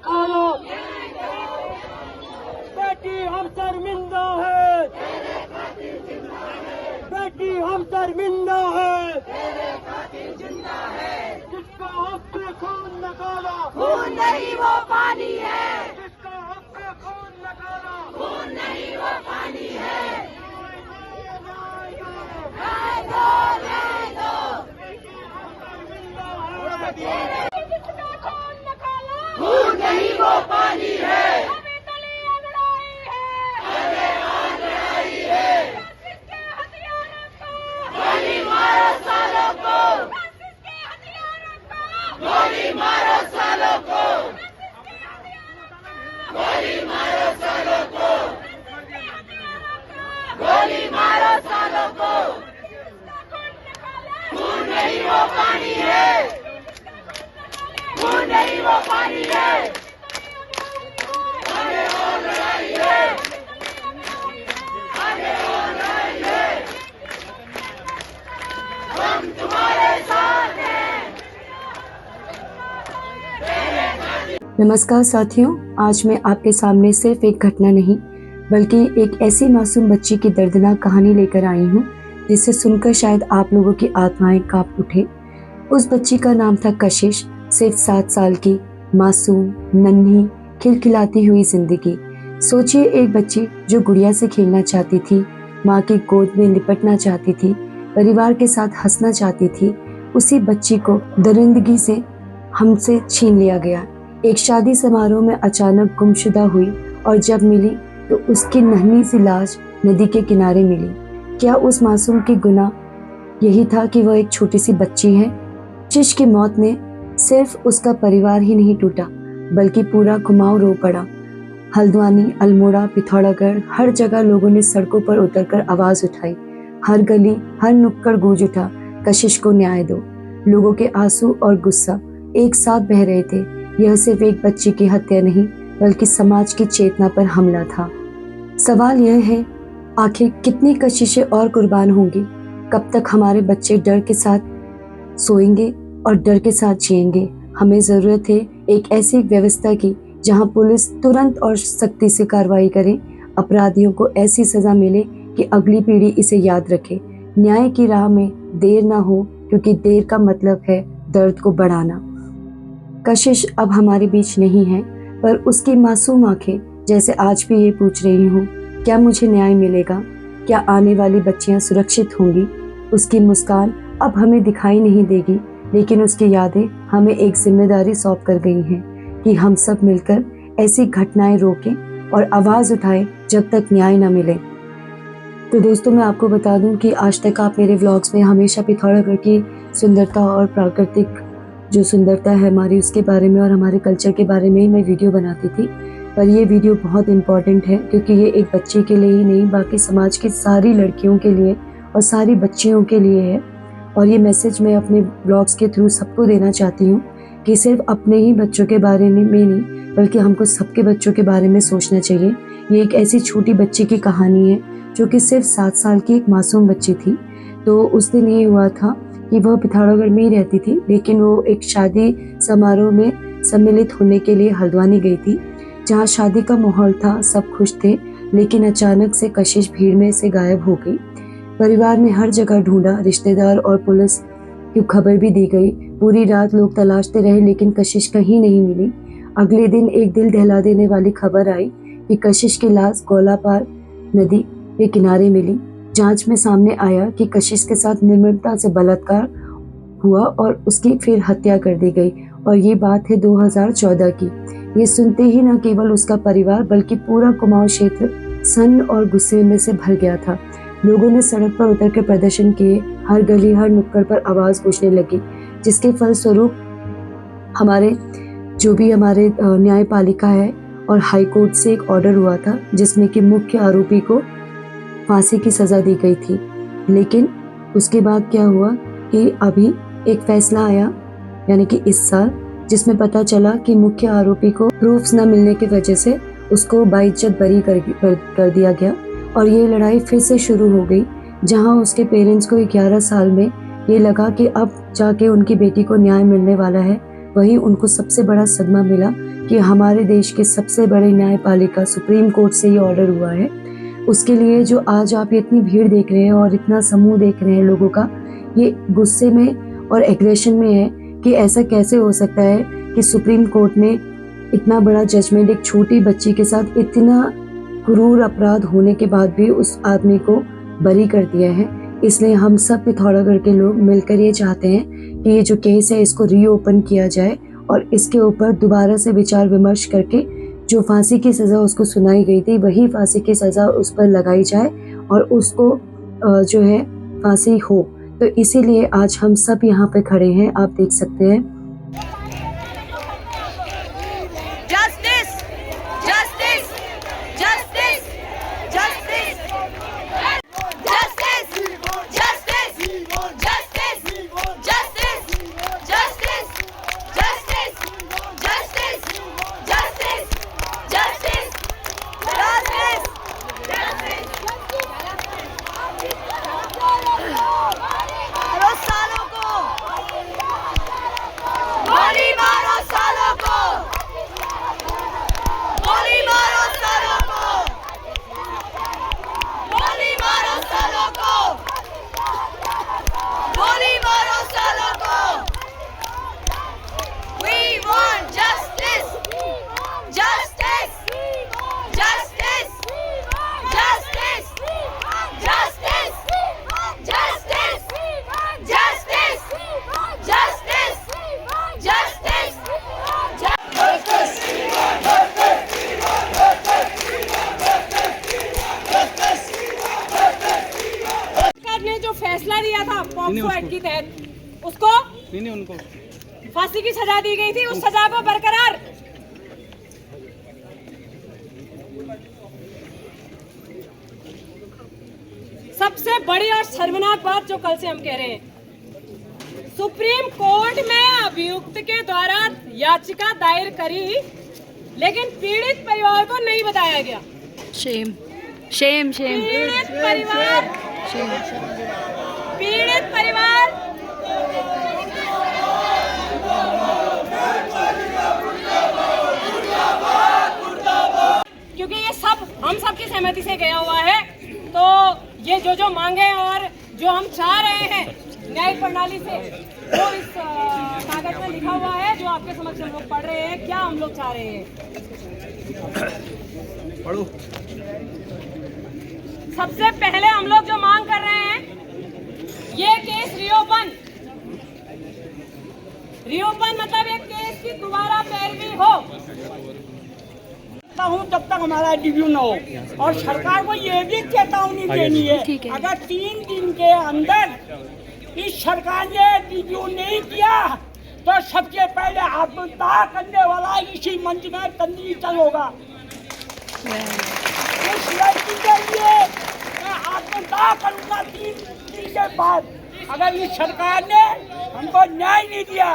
निकालो। बेटी हम शर्मिंदा है, बेटी हम शर्मिंदा है, जिसका हक पे खून निकाला, खून नहीं वो पानी है, जिसका हक पे खून निकाला, खून नहीं वो पानी है। न्याय दो, न्याय दो, बेटी हम शर्मिंदा है, जिसका खून निकाला, खून नहीं वो पानी है। हमें दलिया लड़ाई है, किसके हथियारों को गोली मारो सालों को, किसके हथियारों को गोली मारो सालों को, गोली मारो सालों को, गोली मारो सालों को। खून नहीं वो पानी है, खून नहीं वो पानी है। आगे और लड़ाई है, आगे और लड़ाई है, हम तुम्हारे साथ हैं। नमस्कार साथियों, आज मैं आपके सामने सिर्फ एक घटना नहीं बल्कि एक ऐसी मासूम बच्ची की दर्दनाक कहानी लेकर आई हूँ जिसे सुनकर शायद आप लोगों की आत्माएं कांप उठे। उस बच्ची का नाम था कशिश। सिर्फ 7 साल की मासूम, नन्ही, खिलखिलाती हुई जिंदगी। सोचिए, एक बच्ची जो गुड़िया से खेलना चाहती थी, माँ की गोद में लिपटना चाहती थी, परिवार के साथ हंसना चाहती थी, उसी बच्ची को दरिंदगी से हमसे छीन लिया गया। एक शादी समारोह में अचानक गुमशुदा हुई और जब मिली तो उसकी नन्ही सी लाश नदी के किनारे मिली। क्या उस मासूम की गुनाह यही था कि वह एक छोटी सी बच्ची है? कशिश की मौत ने सिर्फ उसका परिवार ही नहीं टूटा बल्कि पूरा कुमाऊं रो पड़ा। हल्द्वानी, अल्मोड़ा, पिथौरागढ़, हर जगह लोगों ने सड़कों पर उतरकर आवाज उठाई। हर गली, हर नुक्कड़ गूंज उठा, कशिश को न्याय दो। लोगों के आंसू और गुस्सा एक साथ बह रहे थे। यह सिर्फ एक बच्ची की हत्या नहीं बल्कि समाज की चेतना पर हमला था। सवाल यह है, आखिर कितनी कशिशें और कुर्बान होंगी? कब तक हमारे बच्चे डर के साथ सोएंगे और डर के साथ जिएंगे? हमें जरूरत है एक ऐसी व्यवस्था की जहां पुलिस तुरंत और सख्ती से कार्रवाई करे, अपराधियों को ऐसी सजा मिले कि अगली पीढ़ी इसे याद रखे। न्याय की राह में देर ना हो, क्योंकि देर का मतलब है दर्द को बढ़ाना। कशिश अब हमारे बीच नहीं है, पर उसकी मासूम आंखें जैसे आज भी ये पूछ रही हूँ, क्या मुझे न्याय मिलेगा? क्या आने वाली बच्चियां सुरक्षित होंगी? उसकी मुस्कान अब हमें दिखाई नहीं देगी, लेकिन उसकी यादें हमें एक जिम्मेदारी सौंप कर गई हैं कि हम सब मिलकर ऐसी घटनाएं रोकें और आवाज उठाएं जब तक न्याय न मिले। तो दोस्तों, मैं आपको बता दूं कि आज तक आप मेरे व्लॉग्स में हमेशा पिथौरागढ़ की सुंदरता और प्राकृतिक जो सुंदरता है हमारी, उसके बारे में और हमारे कल्चर के बारे में ही मैं वीडियो बनाती थी। पर ये वीडियो बहुत इम्पॉर्टेंट है क्योंकि ये एक बच्ची के लिए ही नहीं बाकी समाज की सारी लड़कियों के लिए और सारी बच्चियों के लिए है। और ये मैसेज मैं अपने ब्लॉग्स के थ्रू सबको देना चाहती हूँ कि सिर्फ अपने ही बच्चों के बारे में नहीं बल्कि हमको सबके बच्चों के बारे में सोचना चाहिए। ये एक ऐसी छोटी बच्ची की कहानी है जो कि सिर्फ 7 साल की एक मासूम बच्ची थी। तो उस दिन ये हुआ था कि वह पिथौरागढ़ में ही रहती थी, लेकिन वो एक शादी समारोह में सम्मिलित होने के लिए हल्द्वानी गई थी, जहाँ शादी का माहौल था, सब खुश थे। लेकिन अचानक से कशिश भीड़ में से गायब हो गई। परिवार ने हर जगह ढूंढा, रिश्तेदार और पुलिस की खबर भी दी गई। पूरी रात लोग तलाशते रहे लेकिन कशिश कहीं नहीं मिली। अगले दिन एक दिल दहला देने वाली खबर आई कि कशिश की लाश गोलापार नदी के किनारे मिली। जांच में सामने आया कि कशिश के साथ निर्ममता से बलात्कार हुआ और उसकी फिर हत्या कर दी गई। और ये बात है 2014 की। ये सुनते ही न केवल उसका परिवार बल्कि पूरा कुमाऊं क्षेत्र सन और गुस्से में से भर गया था। लोगों ने सड़क पर उतरकर प्रदर्शन किए, हर गली हर नुक्कड़ पर आवाज गूंजने लगी, जिसके फलस्वरूप हमारे न्यायपालिका है और हाई कोर्ट से एक ऑर्डर हुआ था जिसमें कि मुख्य आरोपी को फांसी की सजा दी गई थी। लेकिन उसके बाद क्या हुआ कि अभी एक फैसला आया, यानी कि इस साल, जिसमें पता चला कि मुख्य आरोपी को प्रूफ्स न मिलने की वजह से उसको बाइज्जत बरी कर दिया गया। और ये लड़ाई फिर से शुरू हो गई, जहां उसके पेरेंट्स को 11 साल में ये लगा कि अब जाके उनकी बेटी को न्याय मिलने वाला है, वही उनको सबसे बड़ा सदमा मिला कि हमारे देश के सबसे बड़े न्यायपालिका सुप्रीम कोर्ट से ये ऑर्डर हुआ है। उसके लिए जो आज आप ये इतनी भीड़ देख रहे हैं और इतना समूह देख रहे हैं लोगों का, ये गुस्से में और एग्रेशन में है कि ऐसा कैसे हो सकता है कि सुप्रीम कोर्ट ने इतना बड़ा जजमेंट एक छोटी बच्ची के साथ इतना क्रूर अपराध होने के बाद भी उस आदमी को बरी कर दिया है। इसलिए हम सब पिथौरागढ़ के लोग मिलकर ये चाहते हैं कि ये जो केस है इसको रीओपन किया जाए और इसके ऊपर दोबारा से विचार विमर्श करके जो फांसी की सज़ा उसको सुनाई गई थी वही फांसी की सज़ा उस पर लगाई जाए और उसको जो है फांसी हो। तो इसीलिए आज हम सब यहाँ पे खड़े हैं, आप देख सकते हैं। Justice! Justice! Justice! Justice! Justice! Justice! Justice! Justice! Justice! Justice! Justice! Justice! Justice! मारो सालों को! गोली मारो सालों को! गोली मारो सालों को! गोली मारो सालों को! गोली मारो सालों को! We want justice! Justice! Justice! Justice! Justice! Justice! Justice! Justice! Justice! सरकार ने जो फैसला दिया था पॉक्सो एक्ट के तहत उसको उनको फांसी की सजा दी गई थी, उस सजा को बरकरार सबसे बड़ी और शर्मनाक बात जो कल से हम कह रहे हैं, सुप्रीम कोर्ट में अभियुक्त के द्वारा याचिका दायर करी लेकिन पीड़ित परिवार को नहीं बताया गया। शेम शेम शेम पीड़ित परिवार क्योंकि ये सब हम सब की सहमति से गया हुआ है, तो ये जो मांगे और जो हम चाह रहे हैं न्यायिक प्रणाली से वो इस कागज में लिखा हुआ है जो आपके समक्ष हम लोग पढ़ रहे हैं। क्या हम लोग चाह रहे हैं? पढ़ो। सबसे पहले हम लोग जो मांग कर रहे हैं ये केस रीओपन मतलब एक केस की दोबारा पैरवी हो। हूँ तब तक हमारा रिव्यू न हो और सरकार को ये भी चेतावनी देनी है, अगर 3 दिन के अंदर इस सरकार ने रिव्यू नहीं किया तो सबसे पहले आत्मदाह करने वाला इसी मंच में तंदीर चल होगा। इस लड़की के लिए मैं आत्मदाह करूँगा 3 दिन के बाद अगर इस सरकार ने हमको न्याय नहीं दिया।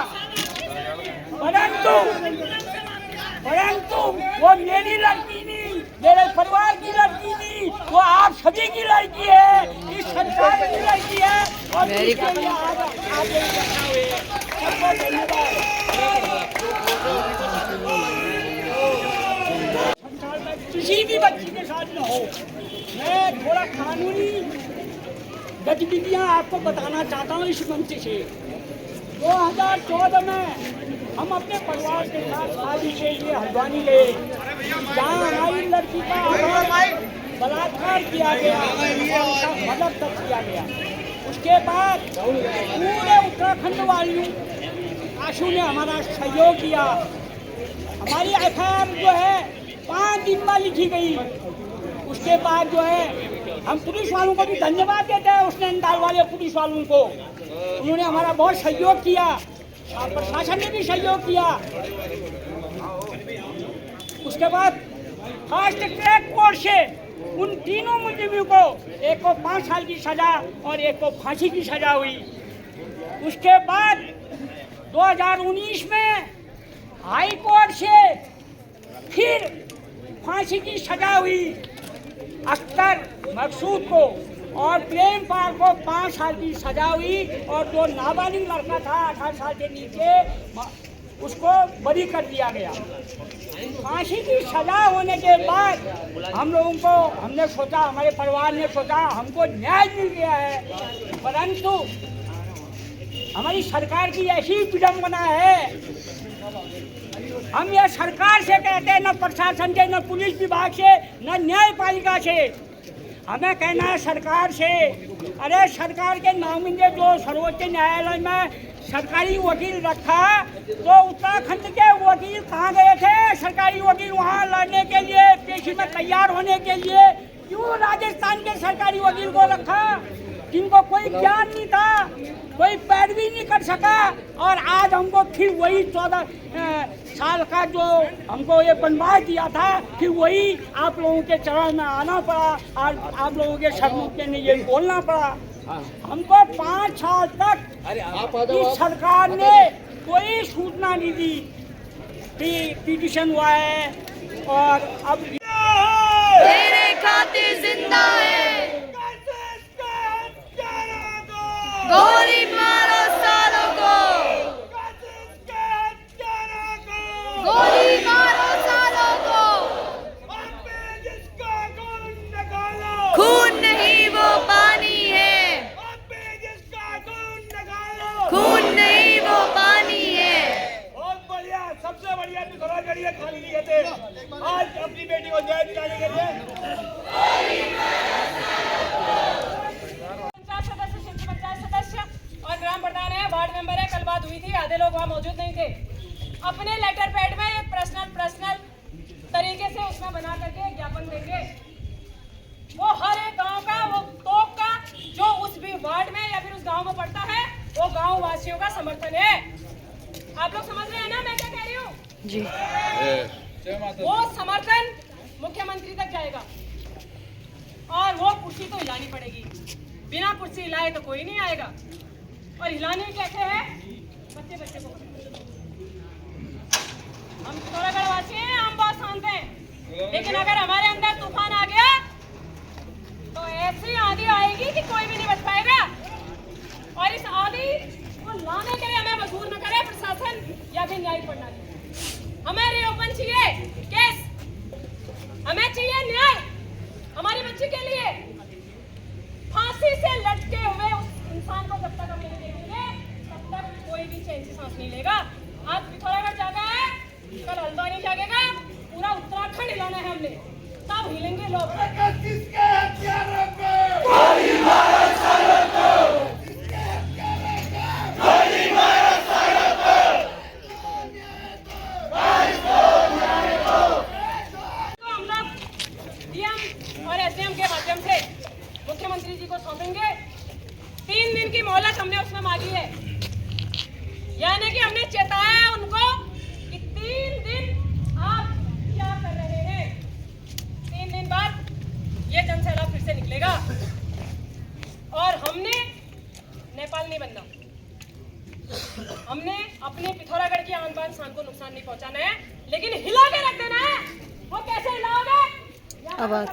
परंतु वो मेरी लड़की नहीं, मेरे परिवार की लड़की नहीं, वो आप सभी की लड़की है, इस सरकार की लड़की है और इसके लिए आगे बढ़ा हुए हैं। सबको धन्यवाद। संसार में किसी भी बच्ची के साथ न हो। मैं थोड़ा कानूनी गतिविधियां आपको बताना चाहता हूँ इस मंच से। 2014 में हम अपने परिवार के साथ शादी के लिए हल्द्वानी गए, जहाँ हमारी लड़की का बलात्कार किया गया, मदद तक किया गया। उसके बाद पूरे उत्तराखंड वालों आशु ने हमारा सहयोग किया। हमारी एफआईआर जो है 5 दिन में लिखी गई। उसके बाद जो है हम पुलिस वालों को भी धन्यवाद देते हैं, उस नैनीताल वाले पुलिस वालों को, उन्होंने हमारा बहुत सहयोग किया, प्रशासन ने भी सहयोग किया। उसके बाद फास्ट ट्रैक कोर्ट से उन तीनों मुजरिमों को, एक को 5 साल की सजा और एक को फांसी की सजा हुई। उसके बाद 2019 में हाई कोर्ट से फिर फांसी की सजा हुई अख्तर मकसूद को और प्रेम पाल को 5 साल की सजा हुई और जो नाबालिग लड़का था 18 साल के नीचे उसको बरी कर दिया गया। फांसी की सजा होने के बाद हम लोगों को, हमने सोचा, हमारे परिवार ने सोचा हमको न्याय मिल गया है, परंतु हमारी सरकार की ऐसी विडंबना है। हम यह सरकार से कहते हैं, न प्रशासन से, न पुलिस विभाग से, न न्यायपालिका से, हमें कहना है सरकार से, अरे सरकार के नामिंदे जो सर्वोच्च न्यायालय में सरकारी वकील रखा, तो उत्तराखंड के वकील कहाँ गए थे? सरकारी वकील वहाँ लड़ने के लिए, पेशी में तैयार होने के लिए, क्यों राजस्थान के सरकारी वकील को रखा, जिनको कोई ज्ञान नहीं था, कोई पैरवी नहीं कर सका। और आज हमको फिर वही 14 साल का जो हमको ये बनवास दिया था, फिर वही आप लोगों के चरण में आना पड़ा और आप लोगों के सम्मुख में ये बोलना पड़ा। हमको 5 साल तक इस सरकार ने कोई सूचना नहीं दी कि पिटीशन हुआ है और अब तेरे खातिर जिंदा है, गोली मारो सालों को, गोली मारो सालों को, खून नहीं वो पानी है, खून नहीं वो पानी है। बहुत बढ़िया, सबसे बढ़िया पिथौरा गढ़ी खाली नहीं कहते। आज अपनी बेटी को न्याय दिलाने के लिए पंचायत सदस्य और ग्राम प्रधान है, वार्ड मेंबर है, कल बात हुई थी, आधे लोग वहाँ मौजूद नहीं थे। अपने लेटर पैड में ये पर्सनल तरीके से उसमें बना करके ज्ञापन देंगे। वो हर एक गांव का, वो तोक का जो उस भी वार्ड में या फिर उस गांव में पड़ता है, वो गांव वासियों का समर्थन है। आप लोग समझ रहे हैं ना मैं क्या कह रही हूँ? जी। वो समर्थन मुख्यमंत्री तक जाएगा और वो कुर्सी तो हिलानी पड़ेगी। बिना कुर्सी हिलाए तो कोई नहीं आएगा। और हिलाने कैसे है? बच्चे को हम पिथौरागढ़ वासी हैं, हम बहुत शांत हैं, लेकिन अगर हमारे अंदर तूफान आ गया तो ऐसी आंधी आएगी कि कोई भी नहीं बच पाएगा। और इस आंधी को लाने के लिए हमें मजबूर न करे प्रशासन या फिर न्यायिक प्रणाली। हमें रिओपन चाहिए केस, हमें चाहिए न्याय हमारी बच्ची के लिए। फांसी से लटके हुए उस इंसान को जब तक हम नहीं देखेंगे तब तक कोई भी चैन से सांस नहीं लेगा। आज पिथौरागढ़ जागा है, कल हल्द्वानी जागेगा, पूरा उत्तराखंड हिलाना है हमने, तब हिलेंगे लोग। मुख्यमंत्री जी को सौंपेंगे। 3 दिन की मोहलत हमने उसमें मांगी है, यानी कि हमने चेताया उनको कि 3 दिन आप क्या कर रहे हैं। 3 दिन बाद ये जनसैलाब फिर से निकलेगा और हमने नेपाल नहीं बनना। हमने अपने पिथौरागढ़ की आन बान शान को नुकसान नहीं पहुंचाना है, लेकिन हिला के रख देना है। वो कैसे हिलाओगे? आवाज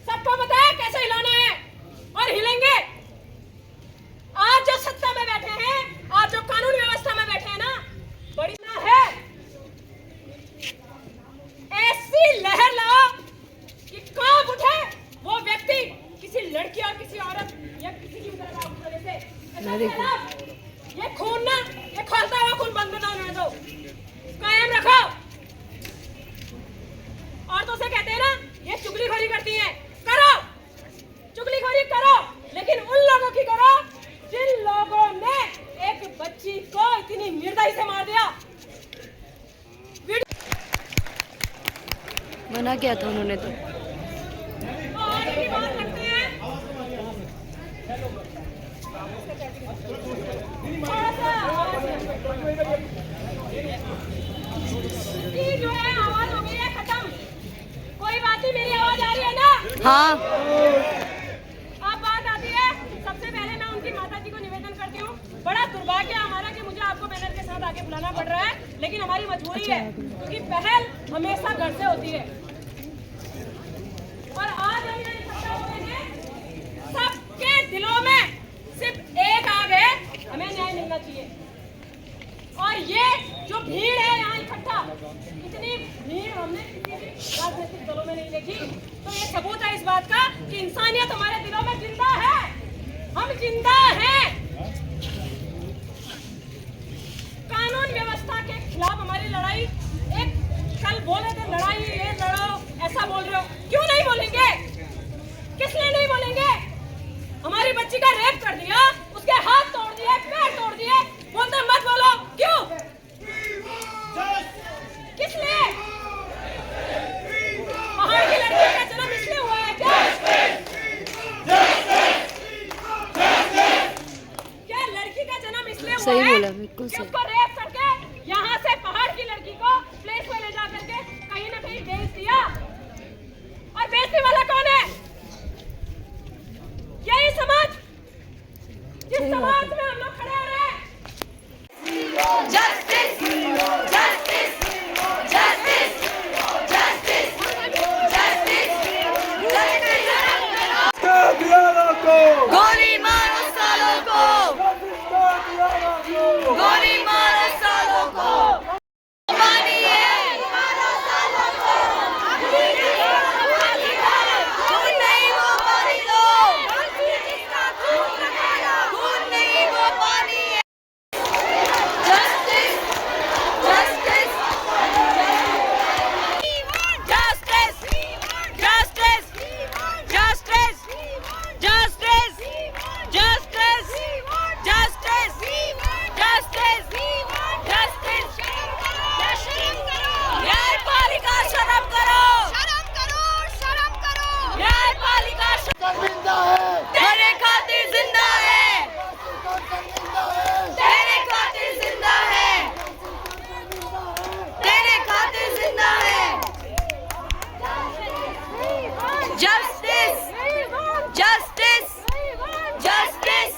सबको पता है कैसे हिलाना है और हिलेंगे। आज जो सत्ता में बैठे हैं, आज जो कानून व्यवस्था में बैठे हैं ना, बड़ी ना है। ऐसी लहर लाओ कि कांप उठे वो व्यक्ति किसी लड़की और किसी औरत या किसी की वजह से। ये खून ना, ये खोलता हुआ खून बंद ना होने दो, कायम रखो। औरतों से कहते हैं ना, ये चुगलीखोरी करती हैं, करो चुगलीखोरी करो, लेकिन उन लोगों की करो जिन लोगों ने एक बच्ची को इतनी निर्दयी से मार दिया। मना किया था उन्होंने तो। आगे की बात करते हैं। थोड़ा सा ये जो है आवाज हो गई है खत्म। कोई बात नहीं, मेरी आवाज आ रही है ना? हाँ। अब बात आती है, सबसे पहले मैं उनकी माता जी को निवेदन करती हूँ। बड़ा दुर्भाग्य हमारा कि मुझे आपको बैनर के साथ आगे बुलाना पड़ रहा है, लेकिन हमारी मजबूरी है क्योंकि पहल हमेशा घर से होती है। और आज हम यहाँ इकट्ठा हुए हैं, सबके दिलों में सिर्फ एक आग है, हमें न्याय मिलना चाहिए। और ये जो भीड़ है यहाँ इकट्ठा, इतनी भीड़ हमने किसी भी राजनीतिक दलों में नहीं देखी। तो ये सबूत है इस बात का कि इंसानियत हमारे दिलों में जिंदा है, हम जिंदा हैं। कानून व्यवस्था के खिलाफ हमारी लड़ाई, एक कल बोले थे लड़ाई ये लड़ो, ऐसा बोल रहे हो, क्यों नहीं बोलेंगे? किस लिए नहीं बोलेंगे? हमारी बच्ची का रेप कर दिया, उसके हाथ तोड़ दिए, पैर तोड़ दिए, बोलते मत बोलो, क्यों? किस लिए? पहाड़ की लड़की का जन्म इसलिए हुआ है क्या? क्या लड़की का जन्म इसलिए हुआ सही है बोला, बिल्कुल कि सही। उसको रेप करके यहाँ से पहाड़ की लड़की को प्लेस में ले जा करके कहीं ना कहीं बेच दिया? और बेचने वाला कौन है? यही समाज, जिस समाज में हम लोग खड़े हो रहे हैं। जस्टिस जस्टिस जस्टिस जस्टिस गोली मारो सालों को, गोली मारो सालों को, पानी है खून नहीं वो पानी दो, खून नहीं वो पानी है। Justice justice justice justice justice justice justice justice justice justice न्यायपालिका शर्म करो, न्यायपालिका तेरे खातिर जिंदा है, तेरे खातिर जिंदा है, तेरे खातिर जिंदा है। Justice justice justice justice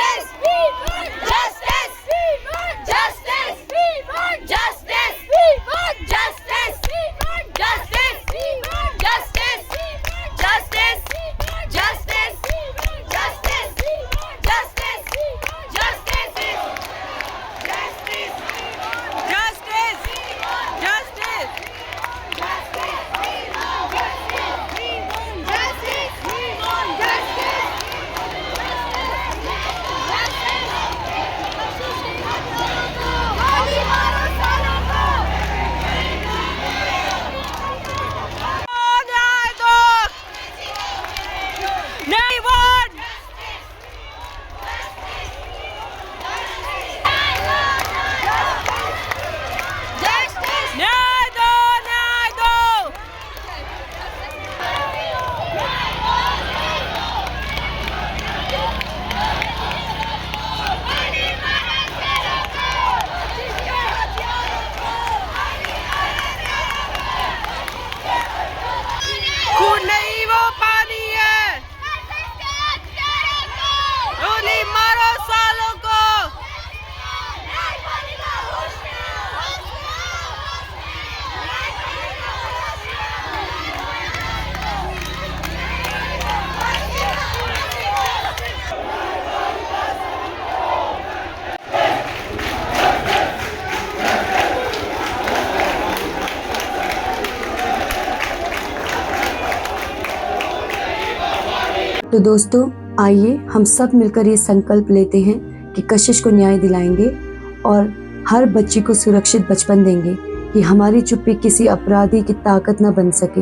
justice justice justice justice justice justice justice justice justice खून नहीं वो पानी है, गोली मारो सालों को। तो दोस्तों, आइए हम सब मिलकर ये संकल्प लेते हैं कि कशिश को न्याय दिलाएंगे और हर बच्ची को सुरक्षित बचपन देंगे कि हमारी चुप्पी किसी अपराधी की ताकत न बन सके।